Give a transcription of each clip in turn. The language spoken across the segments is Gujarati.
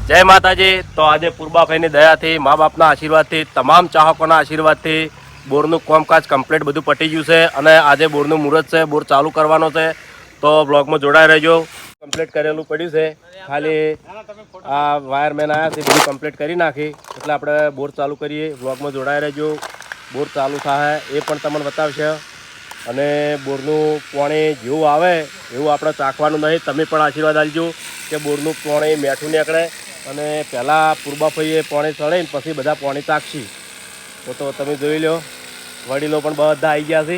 જય માતાજી। તો આજે પૂર્બાભાઈની દયાથી મા બાપના આશીર્વાદથી તમામ ચાહકોના આશીર્વાદથી બોરનું કામકાજ કમ્પ્લીટ બધું પતી ગયું છે અને આજે બોરનું મુહૂર્ત છે, બોર ચાલુ કરવાનો છે। તો બ્લોગમાં જોડાઈ રહેજો। કમ્પ્લીટ કરેલું પડ્યું છે, ખાલી આ વાયરમેન આવ્યા છે, બધું કમ્પ્લીટ કરી નાખી એટલે આપણે બોર ચાલુ કરીએ। બ્લોગમાં જોડાઈ રહેજો। બોર ચાલુ થાય એ પણ તમને બતાવશે અને બોરનું પાણી જેવું આવે એવું આપણે ચાખવાનું નહીં। તમે પણ આશીર્વાદ આપજો કે બોરનું પાણી મીઠું નીકળે અને પહેલાં પૂર્બાભાઈએ પાણી ચડાવીને પછી બધા પાણી ચાખશી। તો તમે જોઈ લો, વડીલો પણ બધા આવી ગયા છે।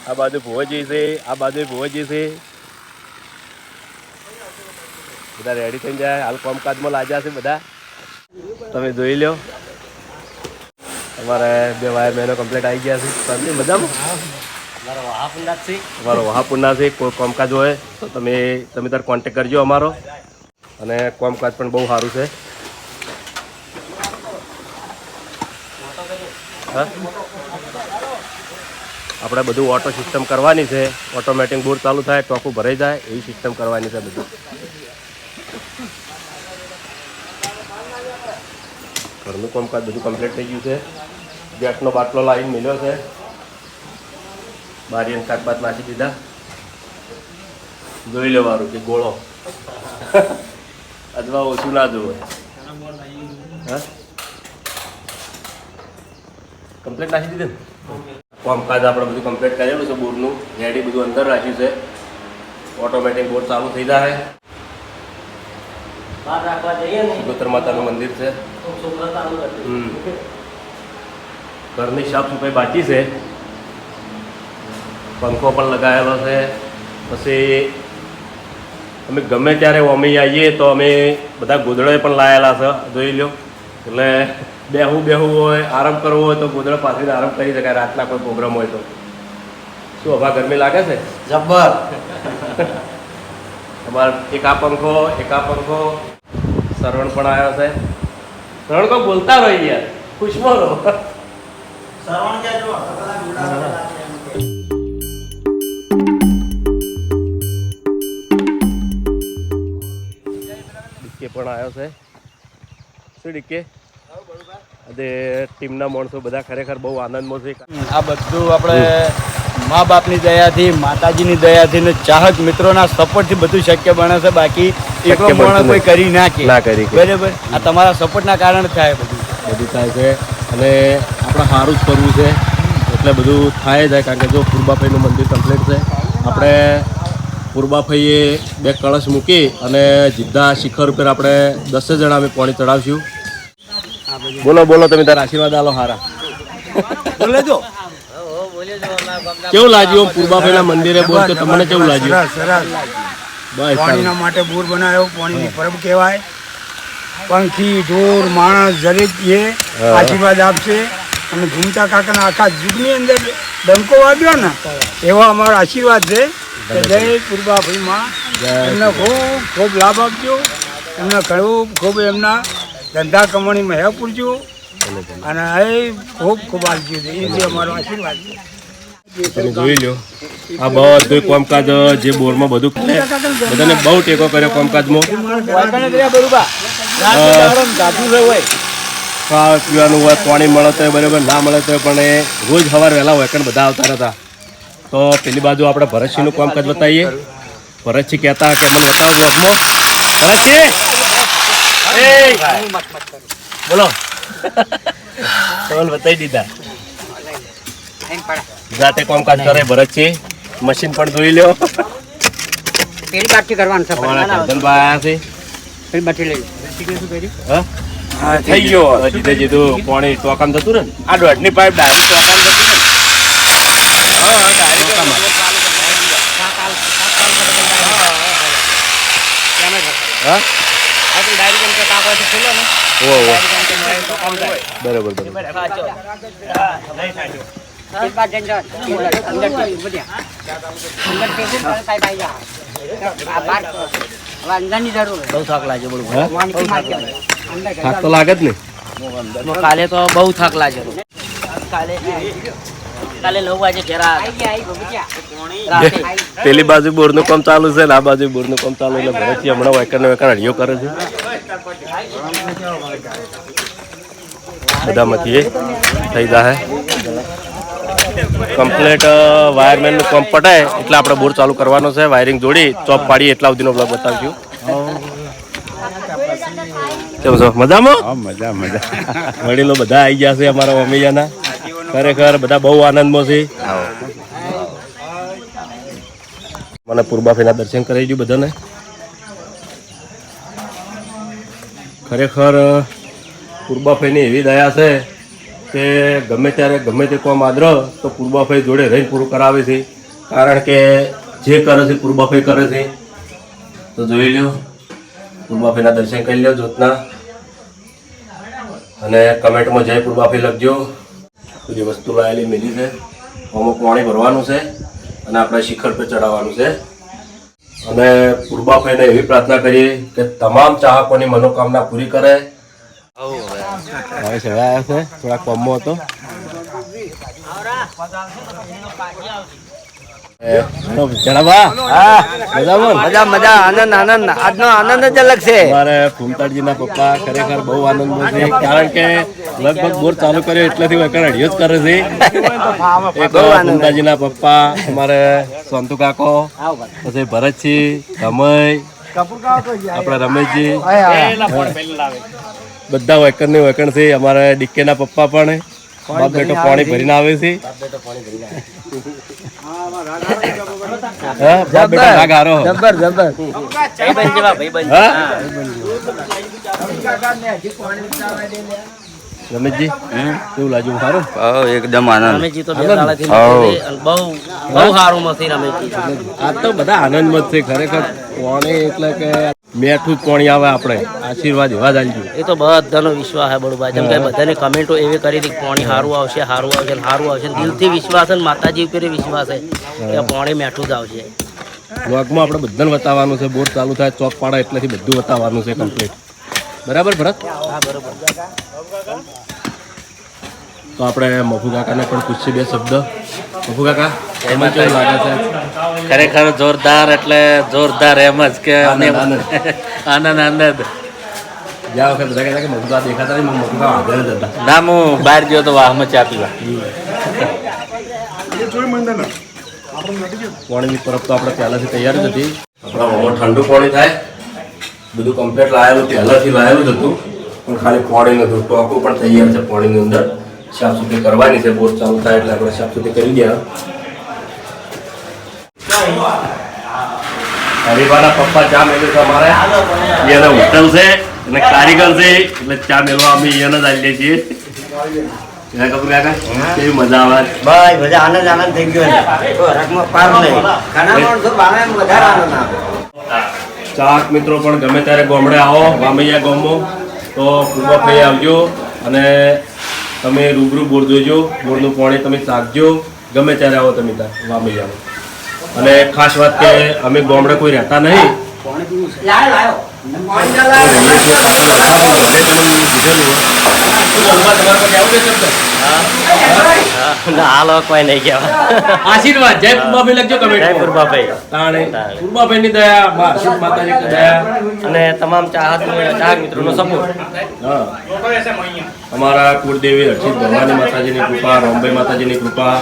આ બાજુ ભુવજી છે, આ બાજુ ભુવજી છે, બધા રેડી થઈ જાય, હાલ કામકાજમાં લાગ્યા છે બધા। તમે જોઈ લો, અમારે બે વાયર મેનો કમ્પ્લીટ આવી ગયા છે। તમે મજામાં? અમારો વહાપુરના છે। કોઈ કામકાજ હોય તો તમે તાર કોન્ટેક કરજો અમારો, અને કામકાજ પણ બહુ સારું છે। હા, આપણે બધું ઓટો સિસ્ટમ કરવાની છે। ઓટોમેટિક બોર ચાલુ થાય, ટોકું ભરાઈ જાય એવી સિસ્ટમ કરવાની છે બધું। ઘરનું કામકાજ બધું કમ્પ્લીટ થઈ ગયું છે। ગેસનો બાટલો લાવીને મિલ્યો છે, બારીને શાકભાત નાખી દીધા। જોઈ લેવાનું કે ગોળો અથવા ઓછું ના જોવે। હા, કમ્પ્લીટ નાખી દીધું। કામકાજ આપણે બધું કમ્પ્લીટ કરેલું છે, બોરનું રેડી બધું અંદર રાખ્યું છે। ઓટોમેટિક બોર ચાલુ થઈ જાય। સિકોતર માતાનું મંદિર છે। ઘરની સાફ સફાઈ બાકી છે, પંખો પણ લગાવેલો છે। પછી અમે ગમે ત્યારે ઓમી આવીએ તો અમે બધા ગોદડોએ પણ લાયેલા છે, જોઈ લો। એટલે બેહવું હોય, આરામ કરવો હોય તો ગોદડા પાથરીને આરામ કરી શકાય રાતના કોઈ પ્રોગ્રામ હોય તો। શું હવા ગરમી લાગે છે? જબ્બર। તમારે એક આ પંખો, એક આ પંખો। શ્રવણ પણ આવ્યો છે। શ્રવણ કોઈ બોલતા રહો યાર, ખુશમાં રહો। શ્રવણ ક્યાં જો ડીકે પણ આવ્યો છે। શું ડીકે? આજે ટીમના માણસો બધા ખરેખર બહુ આનંદમાં છે। આ બધું આપણે મા બાપની દયાથી, માતાજીની દયાથી ને ચાહક મિત્રોના સપોર્ટથી બધું શક્ય બને છે। બાકી એકલો માણસ કોઈ કરી ના કરી, બરાબર? આ તમારા સપોર્ટના કારણે થાય બધું થાય છે। અને આપણે સારું જ કરવું છે એટલે બધું થાય જાય। કારણ કે જો પૂર્બાભાઈનું મંદિર કમ્પ્લીટ છે, આપણે પૂર્બાભાઈએ બે કળશ મૂકી અને જીદ્દા શિખર ઉપર આપણે 10 જણા અમે પાણી ચડાવશું। બોલો બોલો, તમે તારા આશીર્વાદ આલો હારા। બોલેજો, કેવું લાગ્યું પૂર્બાભાઈના મંદિરે બોર? તો તમને કેવું લાગ્યું? પાણીના માટે બોર બનાવ્યો, પાણીની પરબ કહેવાય। પંખી, ઢોર, માણસ દરેક એ આશીર્વાદ આપશે। અને ઘૂમતા કાકાના આખા યુગની અંદર ડંકો વાગ્યો ને એવા અમારો આશીર્વાદ છે કે જય પૂર્બાભાઈમાં એમને ખૂબ ખૂબ લાભ આપજો। એમને ખૂબ એમના ધંધા કમાણીમાં હેલ્પ પૂરજો અને એ ખૂબ ખૂબ આપજો। એ જે અમારો આશીર્વાદ છે। તમે જોઈ લો, આ બધું કામકાજ જે બોરમાં બધું બધાને બહુ ટેકો કર્યો કામકાજમાં। ખાવા પીવાનું હોય, પાણી મળે તો બરાબર, ના મળે તો પણ એ રોજ સવાર વહેલા હોય કારણ બધા આવતા હતા। તો પેલી બાજુ આપણે ભરતસિંહનું કામકાજ બતાવીએ। ભરતસિંહ કહેતા કે મને બતાવો બ્લોગમાં। ભરતસિંહ બોલો, તમને બતાવી દીધા। જાતે કામકાજ કરે ભરતસિંહ। મશીન પણ જોઈ લો। પેલી બાટકી કરવાનું છે, ગરદનભાઈ આવ્યા છે। થઈ ગયો જીતે જીધું પાણી ટોકામ થતું ને, આ દોઢની પાઇપ ડાયરેક્ટ ટોકામ થતું ને। બરાબર અંદરની જરૂર બહુ થાક લાગે, થાક તો લાગે જ ને। કાલે તો બહુ થાક લાગે કાલે। કાલે 9 વાગે ઘેર પેલી બાજુ બોરનું કામ ચાલુ છે ને આ બાજુ બોરનું કામ ચાલુ એટલે ભરતજી હમણાં વેકર હળિયો કરે છે બધામાંથી થઈ જાય કમ્પ્લેટ વાયરમેનનું કામ પટાય એટલે આપણે બોર ચાલુ કરવાનો છે વાયરિંગ જોડી ચોપ પાડી એટલા સુધીનો બ્લોગ બતાવશું કેમ છો મજામાં મજા મજા વડીલો બધા આવી ગયા છે અમારા મમ્મીયાના ખરેખર બધા બહુ આનંદમાં છે મને પૂર્બાફીના દર્શન કરાવી દઉં બધાને ખરેખર પૂર્બાફાઈની એવી દયા છે કે ગમે ત્યારે ગમે તે કોમ આદરો તો પૂર્બાફાઈ જોડે રહીને પૂરું કરાવે છે કારણ કે જે કરે છે પૂર્બાફાઈ કરે છે તો જોઈ લો પૂર્બાફાઈના દર્શન કરી લો જોતના અને કમેન્ટમાં જય પૂર્બાફાઈ લખજો બધી વસ્તુ લાયેલી મિલી છે અમુક પાણી ભરવાનું છે અને આપણે શિખર પર ચડાવવાનું છે અને પૂર્બાફાઈને એવી પ્રાર્થના કરીએ કે તમામ ચાહકોની મનોકામના પૂરી કરે હવે ચડાયા છે થોડા કોમમાં હતો મજા આનંદ આજનો આનંદ જ અલગ છે મારે ફૂમતાડજીના પપ્પા ખરેખર બહુ આનંદમાં છે કારણ કે લગભગ બોર ચાલુ કર્યો એટલેથી વેકર હડિયો જ કરે છે એક ફૂમતાજીના પપ્પા અમારે સંતુ કાકો પછી ભરતજી રમય આપણા રમેશજી બધા વેકરની વેકણ છે અમારે ડીકેના પપ્પા પણ બાપ બેટો પાણી ભરીને આવે છે બાપ બેટો રાગ હારો રમેશજી કેવું લાગ્યું સારું એકદમ આનંદ રમેશજી તો બે દાડાથી બહુ સારું નથી રમેશજી આ તો બધા આનંદમાં જ છે ખરેખર પાણી એટલે કે મેઠું જ પાણી આવે આપણે આશીર્વાદ એવા જ આલજો એ તો બધાનો વિશ્વાસ છે બળુભાઈ જેમ કે બધાની કમેન્ટો એવી કરી હતી કે પાણી સારું આવશે સારું આવશે સારું આવશે દિલથી વિશ્વાસ છે માતાજી ઉપર વિશ્વાસ છે કે પાણી મેઠું જ આવશે બ્લોગમાં આપણે બધાને બતાવવાનું છે બોર ચાલુ થાય ચોક પાડા એટલેથી બધું બતાવવાનું છે કમ્પ્લીટ બરાબર ભરત હા બરોબર તો આપણે મફુ કાકાને પણ પૂછીએ બે શબ્દ મફુ કાકા એમાં કેવું લાગે છે ખરેખર જોરદાર એટલે જોરદાર એમ જ કે આનંદ આનંદ જ્યાં વખત બધા કહેતા કે મફુ કાકા દેખાતા નહીં મફુ કાકા આગળ જ હતા ના હું બહાર ગયો તો વાહમાં ચા પીવા પાણીની તરફ તો આપણે પહેલાંથી તૈયાર જ હતી આપણા મોમાં ઠંડુ પાણી થાય બધું કમ્પ્લીટ લાયેલું પહેલાંથી લાયેલું જ હતું પણ ખાલી પાણી નતું ટોકું પણ તૈયાર છે પાણીની અંદર સાફ સુથરી કરવાની છે બોર ચાલુ થાય એટલે આપણે સાફ સુથરી કરી ગયા હરીફાના પપ્પા ચા મેળવ્યું છે અમારે એને હોટલ છે અને કારીગર છે એટલે ચા મેળવા અમે એને જ આવીએ છીએ કપૂર કાકા કેવી મજા આવે ભાઈ બધા આનંદ થઈ ગયો રકમાં પાર નહીં ઘણા માણસો બારે વધારે આનંદ આવે ચાહક મિત્રો પણ ગમે ત્યારે ગામડે આવો વામૈયા ગામમાં તો પૂર્વભાઈ આવજો અને તમે રૂબરૂ બોર જોજો બોરનું પાણી તમે ચાખજો ગમે ત્યારે આવો તમે ત્યાં વામૈયામાં અને ખાસ વાત કે અમે ગામડે કોઈ રહેતા નહીં હાલો કોઈ નહીં કહેવાય આશીર્વાદ જય પૂર્બાભાઈ લખજો કમેન્ટ જય પૂર્બાભાઈ પૂર્બાભાઈ ની દયા માતા માતાજી દયા અને તમામ ચાહક મિત્રોનો સપોર્ટ હા અમારા કુળદેવી હર્ષિત ભવાની માતાજીની કૃપા રામભાઈ માતાજીની કૃપા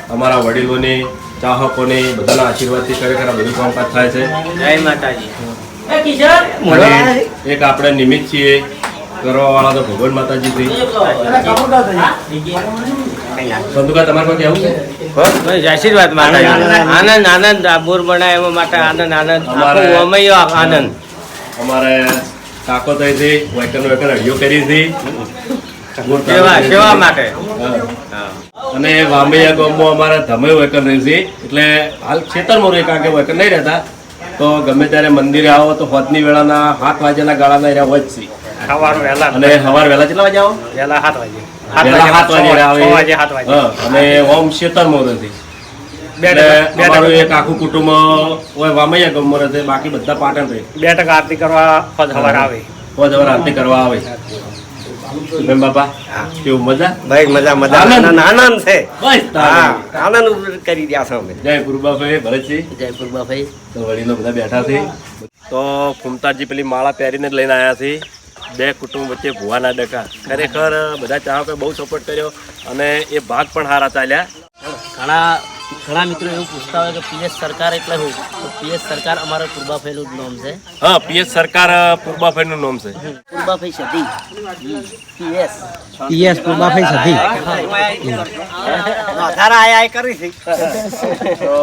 અમારા વડીલોની ચાહકોની બધાના આશીર્વાદથી ખરેખર આ બધું કામકાજ થાય છે જય માતાજી અને એક આપણે નિમિત્ત છીએ કરવા વાળા તો ભગવાન માતાજી છે સંતુકા તમારે કોઈ કેવું છે આશીર્વાદ આનંદ આનંદ બોર બનાય એમાં માટે આનંદ આનંદ અમારે કાકો થઈ છે વેકન હડિયો કરી છે સેવા માટે અને વાંબૈયા ગામમાં અમારા ધમય વેકન રહે છે એટલે હાલ ખેતરમાં રહે કારણ કે વેકન નહીં રહેતા તો ગમે ત્યારે મંદિરે આવો તો હોદની વેળાના 7 વાગ્યાના ગાળાના એરિયા હોય જ છે અને સવાર વહેલા કેટલા વાગે આવો વહેલા 7 વાગે વહેલા 7 વાગે આવે અને ઓમ ખેતરમાં રહે એટલે અમારું એક આખું કુટુંબ હોય વામૈયા ગામમાં રહે બાકી બધા પાટણ રહે 2 ટકા આરતી કરવા સવાર આવે આરતી કરવા આવે મેમ બાપા કેવું મજા ભાઈ મજા મજા આનંદ. આનંદ છે બસ હા આનંદ કરી રહ્યા છો અમે જય ગુરુબાભાઈ ભરતજી જયપુરભાઈ તો વડીલો બધા બેઠા છે તો ફૂમતાજી પેલી માળા પહેરીને જ લઈને આવ્યા છે બે કુટુંબ વચ્ચે ભુવાના ડકા ખરેખર બધા ચાહકોએ બહુ સપોર્ટ કર્યો અને એ ભાગ પણ સારા ચાલ્યા ઘણા મિત્રો એવું પૂછતા હોય કે પીએસ સરકાર એટલે શું તો પીએસ સરકાર અમારા પૂર્બાભાઈનું જ નામ છે હા પીએસ સરકાર પૂર્બાભાઈનું નામ છે પૂર્બાભાઈ સધી પીએસ પીએસ પૂર્બાભાઈ સધી વધારે આય કરી છે તો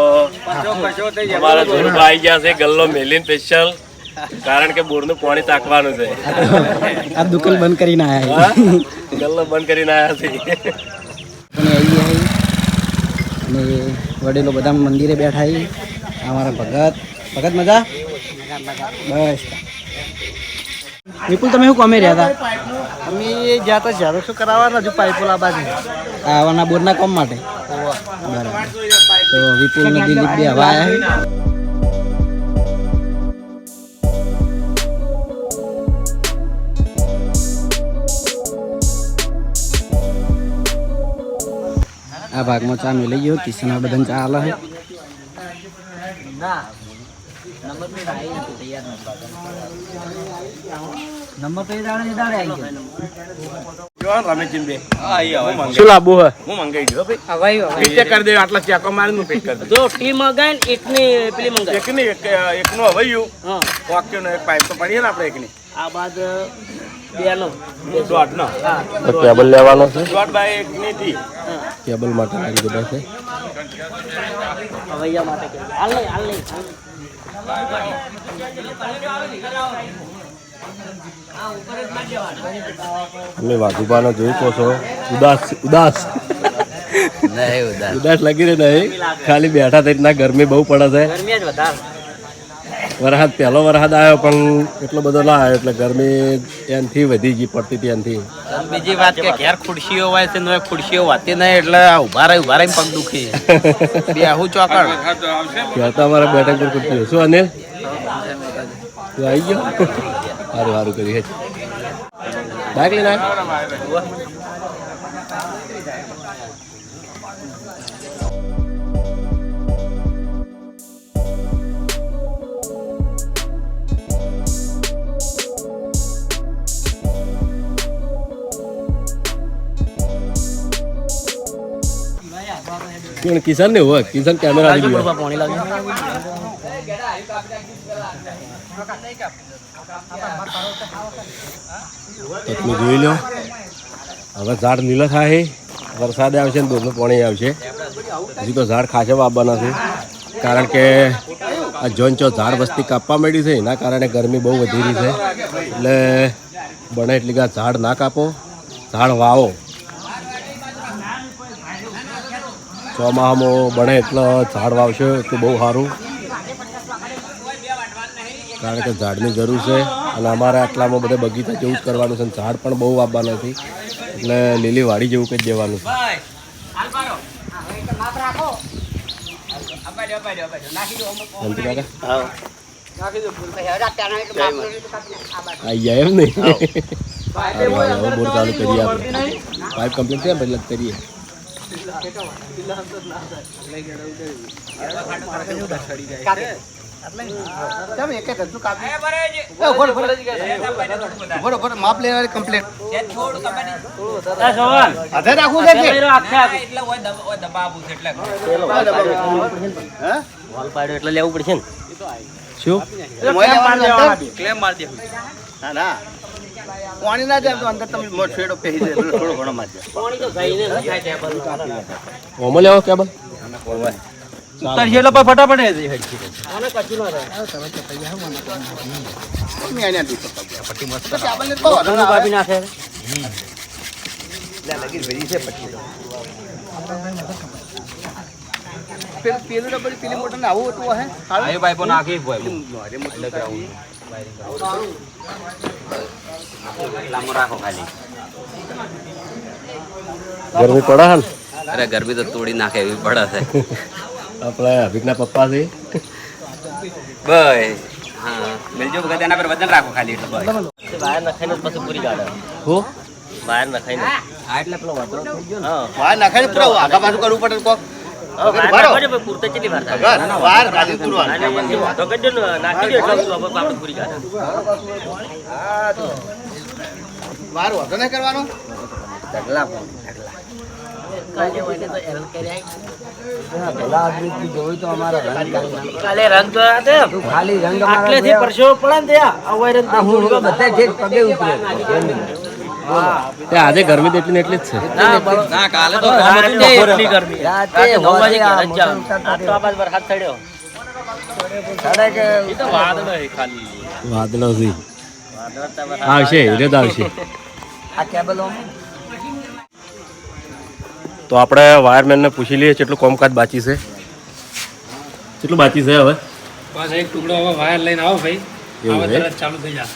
અમારા જોરુબા આવી ગયા છે ગલ્લો મેલીન સ્પેશિયલ કારણ કે બોરનું પાણી ચાખવાનું છે આ દુકાન બંધ કરીને આયા હા? ગલ્લો બંધ કરીને આવ્યા છે અને વડીલો બધા મંદિરે બેઠા છે અમારા ભગત મજા બસ વિપુલ તમે શું કોમે રહ્યા હતા અમે જ્યાં તો ઝેરોક્ષ કરાવવાના હજુ પાઇપો લાવવા છે આવવાના બોરના કામ માટે બરાબર તો વિપુલ ને દિલીપ બે હવા આવ્યા આ ભાગમાં ચા મેલી ગયો કિશન બધાને ચા આલે છે શું લાવવું હે હું મંગાઈ દઉં ભાઈ પેટ કરી દે આટલા ચાકો મારીને પેટ કરી દે જો ટી મંગાય ને એકની પેલી મંગાય એકનું હવૈયું હા વાક્યનો એક પાઇપ તો પડીએ ને આપણે એકની આ બાદ બેનો દોઢ નો હા કેબલ લેવાનો છે દોઢ બાય એકની થી કેબલ માટે લાગી બધા છે હવૈયા માટે કે હાલ નહીં અમે વાઘુબાનો જોઈ કહો છો ઉદાસ ઉદાસ લાગી રહી નહીં ખાલી બેઠા થઈ રીતના ગરમી બહુ પડે છે ગરમી જ વધારે પહેલો વરસાદ આવ્યો પણ એટલો બધો ના આવ્યો એટલે ગરમી એનથી વધી ગઈ પડતી હતી એનથી બીજી વાત કે ઘેર ખુરશીઓ હોય છે ને ખુરશીઓ વાતી નહીં એટલે ઉભા રહી પગ દુખી બે હું ચોકડ ત્યાં તો અમારા બેઠક પર કુર્તી શું અનિલ તું આવી ગયો સારું સારું કરી હેચ બાઇક લઈને આવ્યો કિશન ને હોય કિશન કેમેરા પાણી લાગે તમે જોઈ લો હવે ઝાડ લીલા થાય વરસાદ આવશે ને દૂધનું પાણી આવશે હજી તો ઝાડ ખાસે વાવવાના છે કારણ કે આ જોન ઝાડ વસ્તી કાપવા માંડી છે એના કારણે ગરમી બહુ વધી રહી છે એટલે બને એટલી કે ઝાડ ના કાપો ઝાડ વાવો ચોમાસામાં બને એટલો ઝાડ વાવશો એટલું બહુ સારું કારણ કે ઝાડની જરૂર છે અને અમારે આટલામાં બધા બગીચા જેવું જ કરવાનું છે અને ઝાડ પણ બહુ વાવવા નથી એટલે લીલી વાડી જેવું કંઈ દેવાનું છે શાંતિ કાકા આઈ જાય એમ નહીં હવે બોર ચાલુ કરીએ આપણે પાઇપ કમ્પ્લીટ થયા પછી કરીએ માપ લેવા કમ્પ્લીટ હોલ પાડ્યો એટલે લેવું પડશે ને શું ના ના પાણી ના જાય તો અંદર તમે છેડો પહેરી દે થોડો ઘણો માં પાણી તો જઈને ન થાય ટેબલ ઓમાં લેવો કેબલ ફટાફટ અને કચું ના થાય કાપી નાખે પેલું ડબલ પેલી મોટર ને આવું હતું હે પાઇપો નાખી લાંબો રાખો ખાલી ગરમી પડે હાલ અરે ગરમી તો તોડી નાખે એવી પડે છે આપણે અભિકના પપ્પા છે બસ હા મિલજો વખત એના પર વજન રાખો ખાલી એટલે બસ બહાર નખાઈને પછી પૂરી કાઢે હો વાયર નખાઈને એટલે પેલો વાતરો થઈ ગયો ને હા વાર નાખાય ને પૂરા આગા પાછું કરવું પડે કોક વાયર નાખો ને પછી પૂરતા કેટલી વાર થાય ઘર વાર ગાડી પૂરવા અને એમ વાતો કરજો ને નાખી દો એટલે આપણે પૂરી કાઢે વાર વધો નહીં કરવાનો ઢગલા પણ ઢગલા કાલે હોય ને તો એરલ કર્યા પેલા આદમી જોયું તો અમારા રંગ કાલે રંગ તો આતે તું ખાલી રંગ આટલેથી પરસેવો પડે ને ત્યાં આ વાયર હું બધા ઠેક પગે ઉતરે આજે ગરમી એટલી ને એટલી જ છે ના કાલે તો એટલી ગરમી રાતે 9 વાગે ઘરે જ જાવ આ તો આબાદ વરસાદ ચડ્યો એ તો વાદળ હે ખાલી વાદળો છે વાદળ તો વરસાદ આવશે હિરદ આવશે આ કેબલો તો આપણે વાયરમેનને પૂછી લઈએ કેટલું કામકાજ બાકી છે કેટલું બાકી છે હવે બસ એક ટુકડો હવે વાયર લઈને આવો ભાઈ એવું હવે છે? તરત ચાલુ થઈ જશે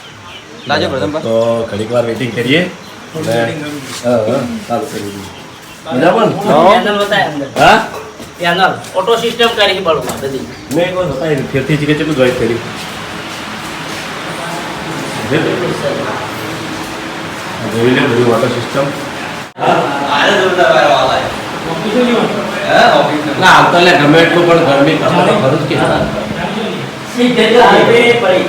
લાજો પ્રથમ તો ઘડીક વાર વેઇટિંગ કરીએ ચાલુ કરી દઈએ મજામાં ને? પેનલ બતાય અંદર હા પેનલ ઓટો સિસ્ટમ કરી બળવા બધી મેં એક વાર બતાવી ફેરથી ચીકે કેટલું જોઈન્ટ કર્યું જોઈ લે બધું વોટર સિસ્ટમ ના હાલ તો લે ગમે એટલું પણ ગરમી ખરું જ કે સીધે હાઈવે પડી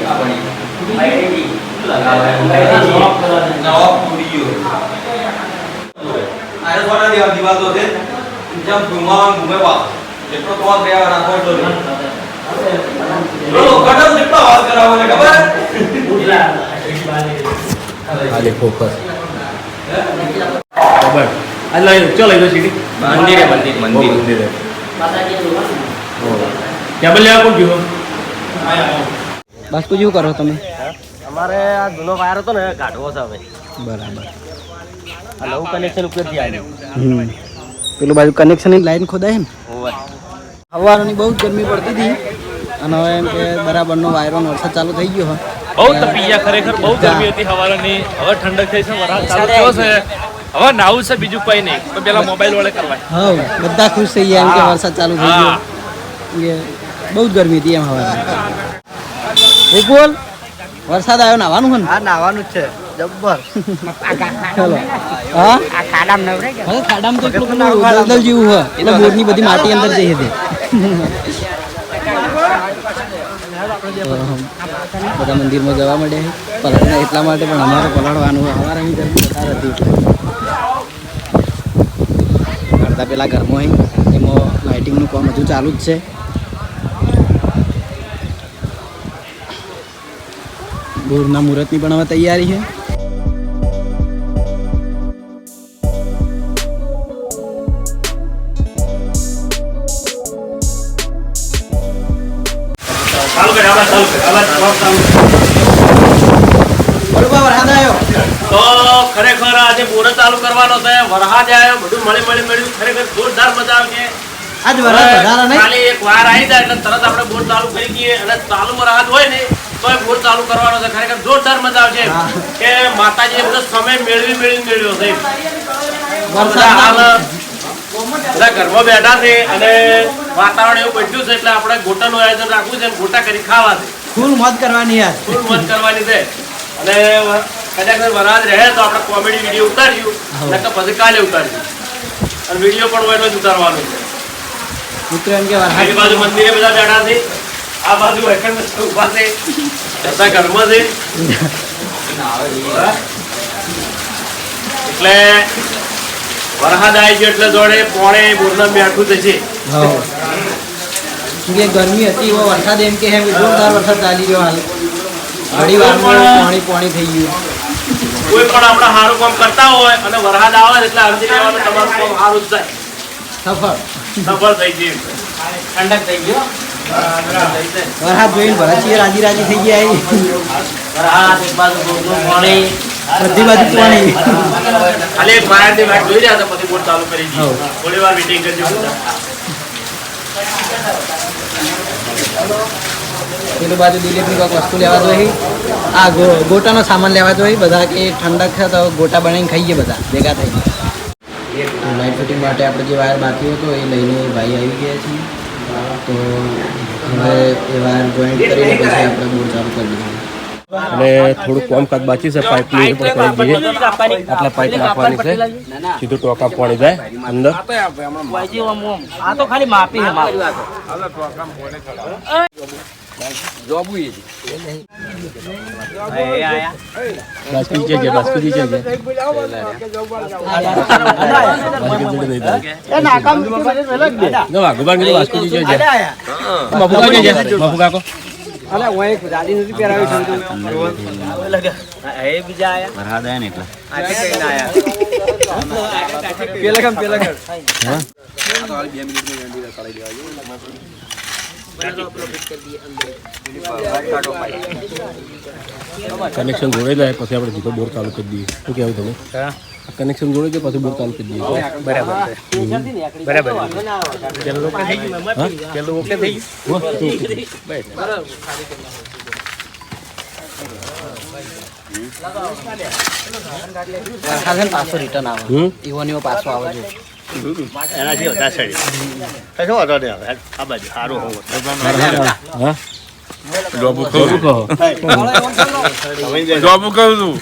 ખાલી ફોકસ ખબર આ લઈ ચો લઈ લો સીડી મંદિરે મંદિર મંદિરે માતાજી કેબલ લેવા કોણ ગયો બાસ્કુ જેવું કરો તમે અમારે આ જૂનો વાયર હતો ને કાઢવો છે હવે બરાબર આ નવું કનેક્શન ઉપરથી આવ્યું પેલું બાજુ કનેક્શન ની લાઈન ખોદાય ને ઓવર સવારની બહુ જ ગરમી પડતી હતી અને હવે એમ કે બરાબરનો વાયરોનો વરસાદ ચાલુ થઈ ગયો હોય બહુ તપીયા ખરેખર બહુ ગરમી હતી સવારની હવે ઠંડક થઈ છે વરસાદ ચાલુ થયો છે હવે નાવું છે બીજું કઈ નહીં તો પેલા મોબાઈલ વડે કરવાય હા બધા ખુશ થઈ ગયા એમ કે વરસાદ ચાલુ થઈ ગયો હા. કે બહુ જ ગરમી હતી એમ હવે એક બોલ વરસાદ આવ્યો નાવાનું હોય ને હા નાવાનું જ છે જબ્બર ચલો હા આ ખાડામાં તો એટલું પેલું દલદલ જેવું હોય એટલે બોરની બધી માટી અંદર જઈ હતી બધા મંદિરમાં જવા માંડ્યા છે પલળના એટલા માટે પણ અમારે પલળવાનું હોય અમારે અહીં ગરમી વધારે હતી એટલે અડધા પેલા ઘરમાં અહીં એમાં લાઇટિંગનું કામ હજુ ચાલુ જ છે બોરના મુહૂર્તની પણ હવે તૈયારી છે ચાલુ કરે આવાજ ચાલુ કરે આવાજ ચાલુ બરોબર વરસાદ આવ્યો તો ખરેખર આજે બોર ચાલુ કરવાનો છે વરસાદ આવ્યો બધું મળ્યું ખરેખર જોરદાર મજા આવશે આજ વરસાદ વધારે નહીં ખાલી એક વાર આવી જાય એટલે તરત આપણે બોર ચાલુ કરી દઈએ અને ચાલુ વરસાદ હોય ને તો એ બોર ચાલુ કરવાનો છે ખરેખર જોરદાર મજા આવશે કે માતાજીએ બધો સમય મેળવ્યો છે બધા હાલ બધા ઘરમાં બેઠા છે અને વાતાવરણ એવું બન્યું છે એટલે આપણે ગોટાનું આયોજન રાખવું છે અને ગોટા કરી ખાવા છે ફૂલ મોજ કરવાની યાર ફૂલ મોજ કરવાની છે અને કદાચ વરસાદ રહે તો આપણે કોમેડી વિડીયો ઉતાર્યું નકર પછી કાલે ઉતાર્યું અને વિડીયો પણ હોય એટલો જ ઉતારવાનો છે મિત્રો એમ કે આ વરસાદ બાજુ મંદિરે બધા બેઠા છે આ બાજુ વેકન્ડ ઉભા છે બધા ઘરમાં છે એટલે વરસાદ આવી ગયો એટલે જોડે પોણે બોરના બેઠું થશે હા કે ગરમી હતી એવો વરસાદ એમ કે જોરદાર વરસાદ ચાલી રહ્યો હાલ ઘડી વારમાં પાણી થઈ ગયું કોઈ પણ આપણે સારું કામ કરતા હોય અને વરસાદ આવે એટલે અરજી લેવાનું તમારું કામ સારું જ થાય સફળ સફળ થઈ ગયું ઠંડક થઈ ગયો વરસાદ જોઈને ભરાચીએ રાજી થઈ ગયા અહીં. વરસાદ એક બાજુ બોરનું પાણી બધી બાજુ પાણી ખાલી એક વાયરની વાટ જોઈ રહ્યા હતા પછી બોટ ચાલુ કરી દીધી થોડી વાર મીટિંગ કરજો પેલું બાજુ દિલીપની કોઈક વસ્તુ લેવા જોઈએ આ ગોટાનો સામાન લેવા જોઈએ બધા કે ઠંડક છે તો ગોટા બનાવીને ખાઈએ બધા ભેગા થઈને તો લાઇટ ફિટિંગ માટે આપણે જે વાયર બાકી હતો એ લઈને ભાઈ આવી ગયા છીએ તો હવે એ વાયર જોઈન્ટ કરીને પછી આપણે બોર્ડ ચાલુ કરી દઈશું અને થોડુંક કામકાજ બાકી છે પાઇપની ઉપર કરી દઈએ. આટલા પાઇપ નાખવાની છે, સીધું ટોકા પાણી જાય અંદર. આ તો ખાલી માપી છે માપ. બાસ્કુજી છે, બાસ્કુજી છે. વાઘુબા કીધું બાસ્કુજી છે. મફુકા કે છે? મફુકા કો કનેક્શન જોડે જાય પછી આપણે સીધો બોર ચાલુ કરી દઈએ. શું કહેવું તમે? કનેક્શન જોડે જાય પછી બોર ચાલુ કરી દઈએ. પાછો રિટર્ન આવે ઈવોનીઓ પાછો આવે છે. એનાથી વધારે ચડી કશો વાંધો નહીં આવે આ બાજુ સારું હોવું હા જોબુ કહું છું.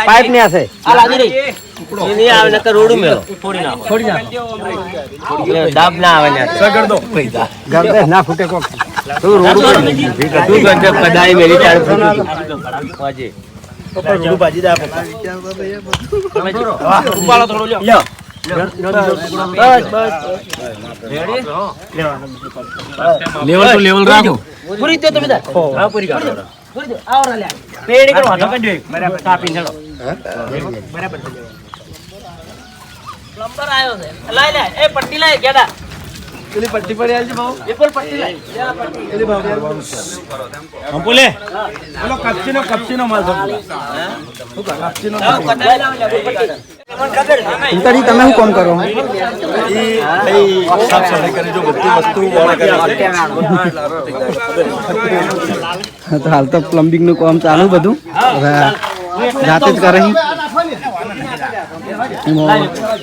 પાઇપ ને છે રોડું મેળો થોડી નાખો. દાબ ના આવે ના ફૂટે કોક કદાઈ મેરી ઉપાડો થોડું લ્યો. લેવલ તો લેવલ રાખો. પૂરી દો તમે પૂરી કરો. આવો લ્યા પેડી કરો વાટો કાઢી બરાબર કાપી છેડો બરાબર. પ્લમ્બર આવ્યો છે. લાય લે એ પટ્ટી લાય ગેડા. પેલી પટ્ટી પડી આલજી ભાવ. વિપુલ પટ્ટી લાય. પેલી ભાવ અંપુલે પેલો કપચીનો માલ છે. તમે શું કામ કરો? તો હાલ તો પ્લમ્બિંગ નું કામ ચાલુ બધું જાતે જ કરે.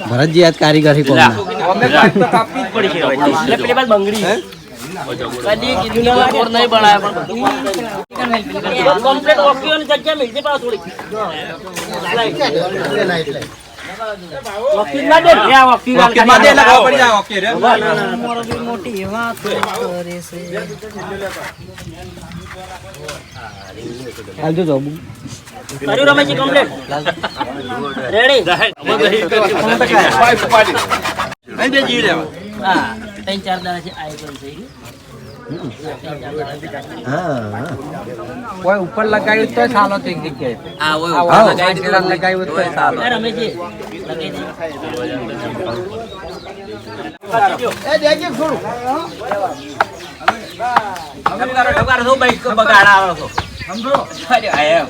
ભરતજી આજ કારીગરી કોમ કદી કીધું ના બોર નહીં બનાયા પણ કમ્પ્લીટ ઓક્યુન જગ્યા મિલતી પા થોડી ઓક્યુન ના દે લે ઓક્યુન માં દે લગાવ પડી જાય ઓકે રે મોરો બી મોટી વાત કરે છે હાલ જો જોબુ કર્યું રમેશજી કમ્પ્લીટ રેડી અહીં બે જી લેવા. હા 3-4 દાડા છે આઈ પણ થઈ કોઈ ઉપર લગાવ્યું તો સાલો તો એક જગ્યાએ લગાવ્યું તો સાલો. ગયું રમેશજી લગાઈ દે એ દેજે થોડું ઢગાર નો બાઈક બગાડ આવે તો સમજો અરે આયા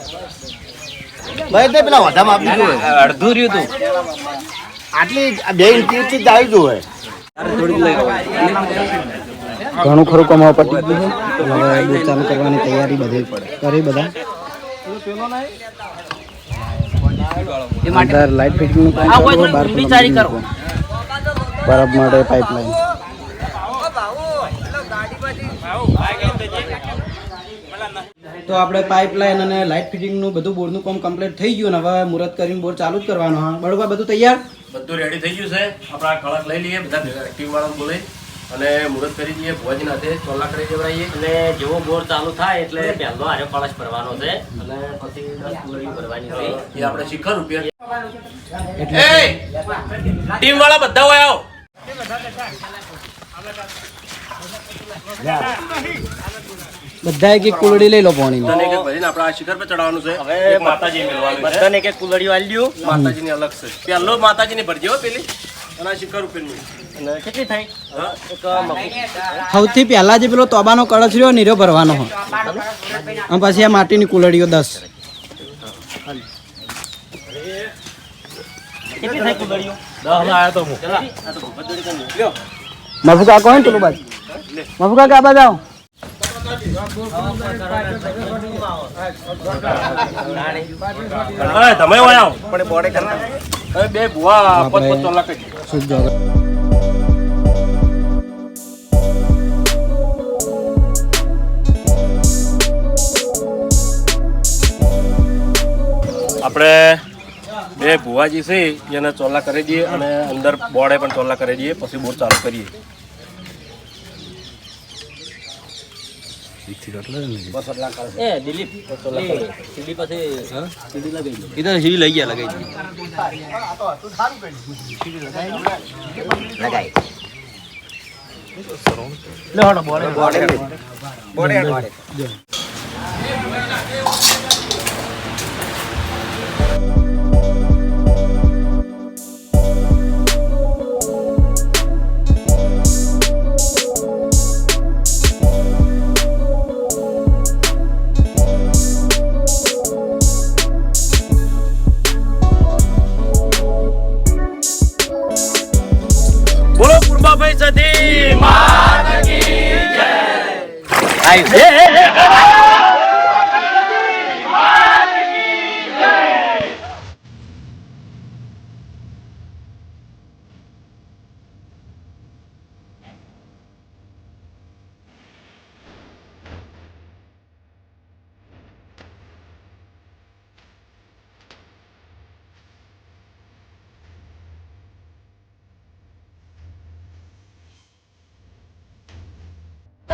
ભાઈ તે પેલા વધામાં આપી જોઈએ અડધું રહ્યું તું આટલી 2 ઇંચથી જ આવી જોઈએ ઘણું ખરું કમાવા પટી ગયું છે. હવે બોર ચાલુ કરવાની તૈયારી બધી કરી બધા. અંદર લાઇટ ફિટિંગ નું કામ આ કોઈ ચાલુ, બહાર થોડી ચારી કરો બરફ માટે પાઇપલાઇન. તો આપણે પાઇપલાઇન અને લાઇટ ફિટિંગ નું બધું બોરનું કામ કમ્પ્લીટ થઈ ગયું ને હવે મુહૂર્ત કરીને બોર ચાલુ જ કરવાનો. હા બરોબર, બધું તૈયાર. બધું રેડી થઈ ગયું છે. આપણે આ કળશ લઈ લઈએ, બધા ટીમ વાળા બોલે અને મુહૂર્ત કરી દઈએ. ભોજ નાથે ચોલા કરી દેવડાવીએ અને જેવો બોર ચાલુ થાય એટલે પહેલો આરે કળશ ભરવાનો છે અને પછી 10 કુલરી ભરવાની છે. એ આપણે શિખર રૂપિયા. ટીમ વાળા બધા હોય આવો. બધા એક એક કુલડી લઈ લો પાણી. બધાને એક એક ભરીને આપણે આ શિખર પર ચડાવવાનું છે. હવે એક માતાજી મેળવાનું છે. બધાને એક કુલરીઓ આલી દઉં. માતાજીની અલગ છે. પહેલો માતાજીની ભરજો હો પેલી અને આ શિખર ઉપરની. અને કેટલી થાય? હા એક મફત. સૌથી પહેલા જે પેલો તોબાનો કળશ રહ્યો નીરો ભરવાનો હોય અને પછી આ માટીની કુલડીઓ 10. કેટલી થાય કુલરીઓ? 10 આયા તો હું. ચલા આ તો ભગત જોડી કરી લ્યો. મફુકા કોણ પેલું બાજુ મફુકા કા બાજુ આવો. તમે હોય આવો. પણ બોડે કરના હવે બે ભુવા પોત ચોલા કરી આપણે બે ભુવાજી છે એને ચોલા કરી દઈએ અને અંદર બોર્ડે પણ ચોલા કરી દઈએ પછી બોર ચાલુ કરીએ. બોલો પૂર્વાભાઈ સતી માત કી જય.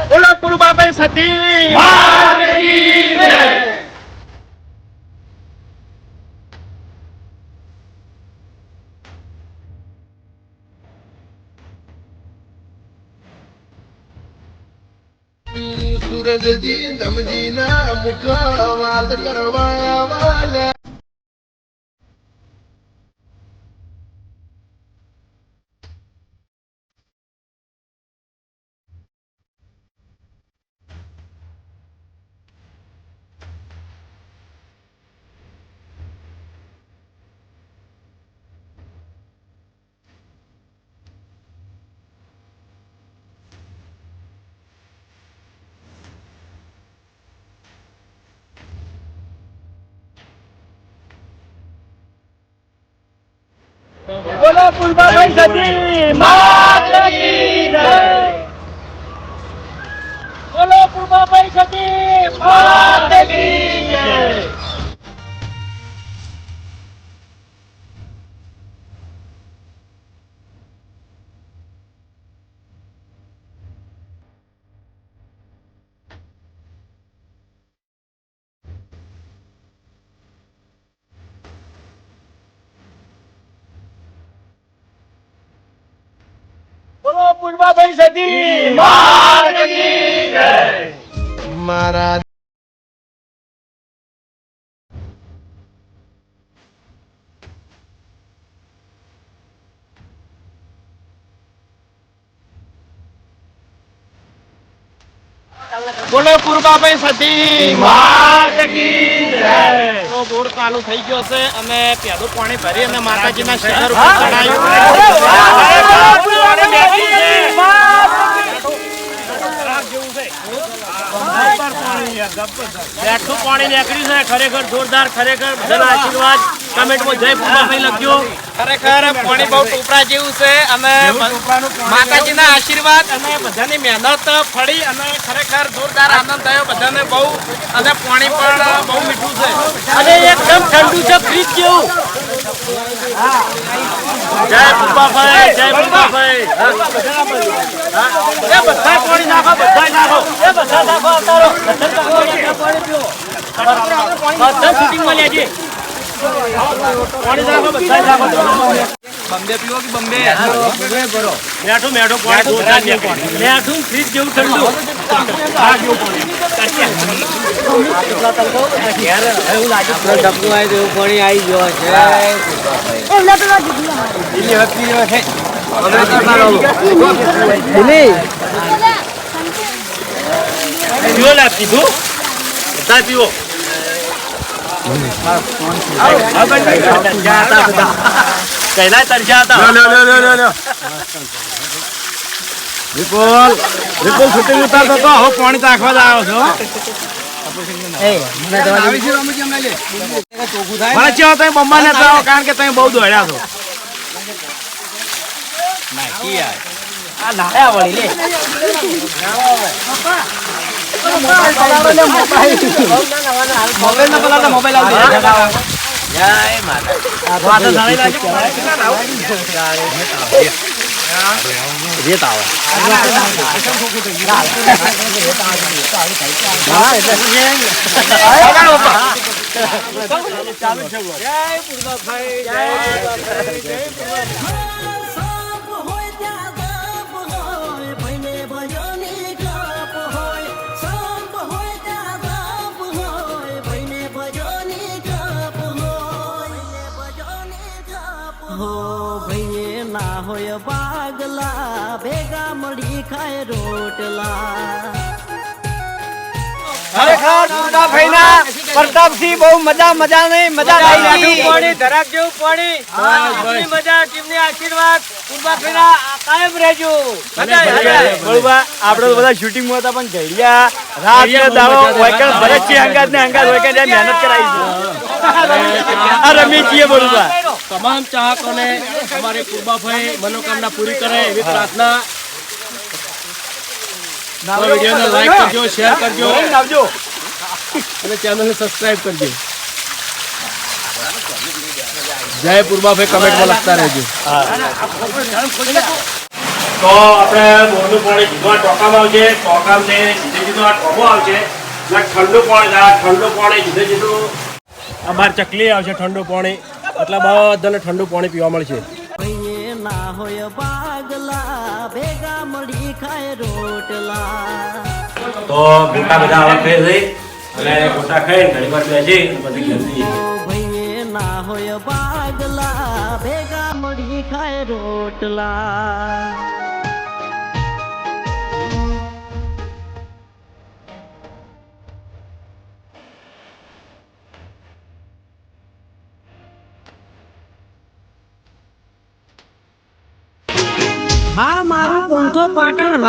બોલો પૂર્વાભાઈ સતી માત કી જય. સૂરજજી ધમજીના મુખ વાત કરવા વાલા બોલો પૂર્વાભાઈ સતી માત કી જય. બોલો પૂર્વાભાઈ સતી માત કી જય. બોલો પૂર્વાભાઈ સતી માત કી જય. મારા બોલો પૂર્વાભાઈ સતી માત કી જય. તો બોર ચાલુ થઈ ગયો છે અને પેલું પાણી ભરી અને માતાજીના શિખર ઉપર બેઠું પાણી નીકળ્યું છે. ખરેખર જોરદાર, ખરેખર બધાના આશીર્વાદ. કમેન્ટમાં જય પૂર્વાભાઈ લખ્યો. ખરેખર પાણી બહુ ટોપરા જેવું છે અને માતાજીના આશીર્વાદ અને બધાની મહેનત ફળી અને ખરેખર જોરદાર આનંદ થયો બધાને બહુ. અને પાણી પણ બહુ મીઠું છે અને એકદમ ઠંડુ છે, ફ્રીજ જેવું. જય પૂર્વાભાઈ, જય પૂર્વાભાઈ. એ બધા પાણી નાખો, બધા નાખો, એ બધા નાખો. અતારો બધા શૂટિંગમાં લેજે. પાણી નાખો, બધા નાખો. બંબે પીવો કે બંબે મેઠું મેઠું પાણી જોરદાર નીકળ્યું. મેઠું ફ્રીજ જેવું ઠંડુ. આ જેવું પાણી. પીવો લે, પીધું બધા પીવો. કૈલાય તરસ્યા હતા. વિપુલ શૂટિંગ ઉતારતો તો હવે પાણી ચાખવા જ આવ્યો છો. કારણ કે તમે બહુ દોડ્યા છો. હોય બાગલા ભેગા મળી ખાય રોટલા પ્રતાપસિંહ બહુ મજા નહીં મજા આવી ધરાક જેવું પાણી ટીમની મજા ટીમની આશીર્વાદ પૂર્વાભાઈના કાયમ રહેજો આપડે તો બધા શૂટિંગ માં હતા પણ ઘડિયા રાત ને દાડો વૈકણ ભરત છે અંગાત ને અંગાત વૈકણ જે મહેનત કરાવી છે આ રમી છીએ બળુબા તમામ ચાહકોને અમારે પૂર્વાભાઈ મનોકામના પૂરી કરે એવી પ્રાર્થના. વિડીયોને લાઈક કરજો, શેર કરજો અને ચેનલને સબસ્ક્રાઇબ કરજો. જય પૂર્વાભાઈ કમેન્ટમાં લખતા રહેજો. તો આપણે બોરનું પાણી સીધું આ ટોકામાં આવશે, ટોકામાં સીધું આ ટોકો આવશે એટલે ઠંડુ પાણી સીધું આ બાર ચકલી આવશે ઠંડુ પાણી એટલે બધાને ઠંડુ પાણી પીવા મળશે. ના હોય બાગલા ભેગા મળી ખાય રોટલા તો ગોટા બધા આવા ખાઈ જઈ અને ગોટા ખાઈને ઘણી વાર બેસી પછી ઘર જઈએ. ભાઈ ના હોય બાગલા ભેગા મળી ખાય રોટલા હા મારું પોંથો પાટણ